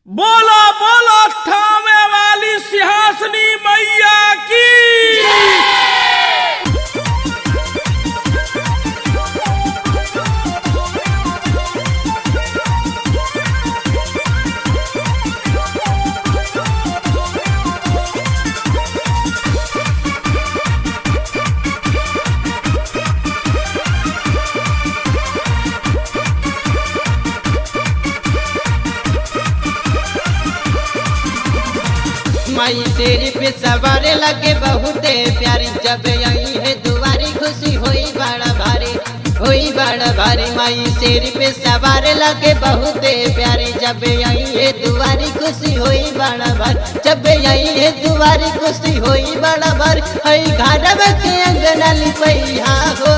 बोलो बोलो थामे वाली सिंहासनी मैया की माई तेरी पे सवारे लगे बहुते प्यारी जब आई है दुआरी खुशी हुई बड़ा भारी माई तेरी पे सवारे लगे बहुते प्यारी जब आई है दुआरी खुशी हुई बड़ा भारी जब आई है दुआरी खुशी हुई बड़ा भारी हई घरवा के अंगना लिपैया हो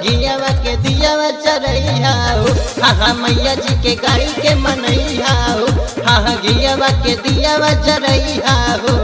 घियावा के दियावा चरैया हो हाँ मैया जी के गाई के मनैया हो हाँ घियावा के दियावा चरैया हो।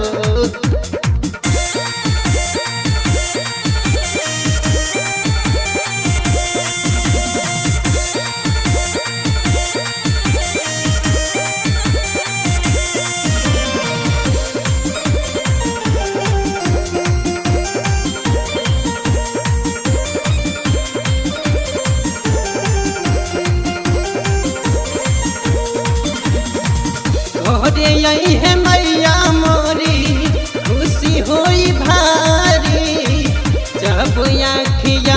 यही है मैया मोरी खुशी हुई भारी जब आँखिया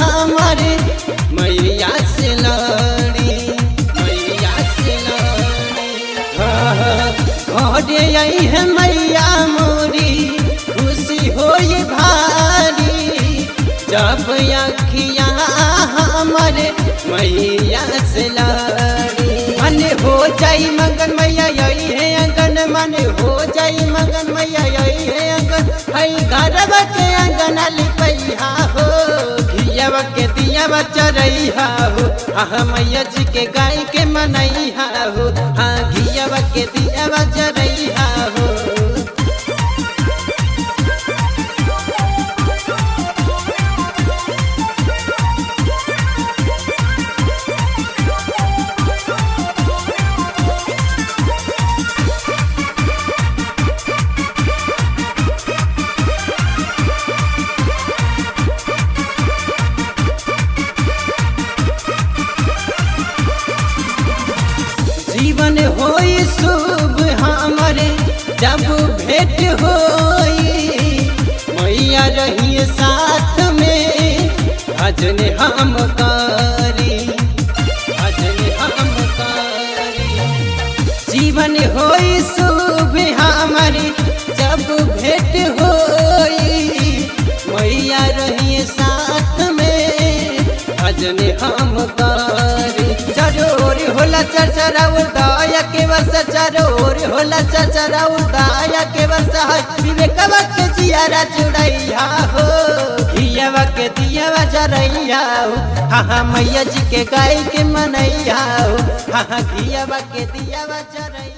हमारे मैया से लड़ी यही है मैया मोरी खुशी हुई भारी जब आँखिया हमारे मैया से लड़ी मन हो जाई मगन मैया यही है अंगन मन हो जाई मगन मैया यही है अंगन हई घरवा के अंगन लिपैया हो घियावा के दियावा चरैया हो हाँ मैया जी के गाय के मनैया हो हाँ घियावा के दियावा चरैया हो। जीवन होई शुभ हमारे जब भेंट होई मैया रही साथ में भजन हम करी जीवन होई शुभ हमारे जब भेंट होई मैया रही साथ में भजन हम करी चरोर होला चरचरा उदाया के वर्ष चरोर होला चरचरा उदाया के वर्ष विवेकवा के जियारा जुड़ैया हो घियावा के दियावा जरैया हो हाँ मैया जी के गाय के मनैया हो हाँ घियावा के दियावा जरैया।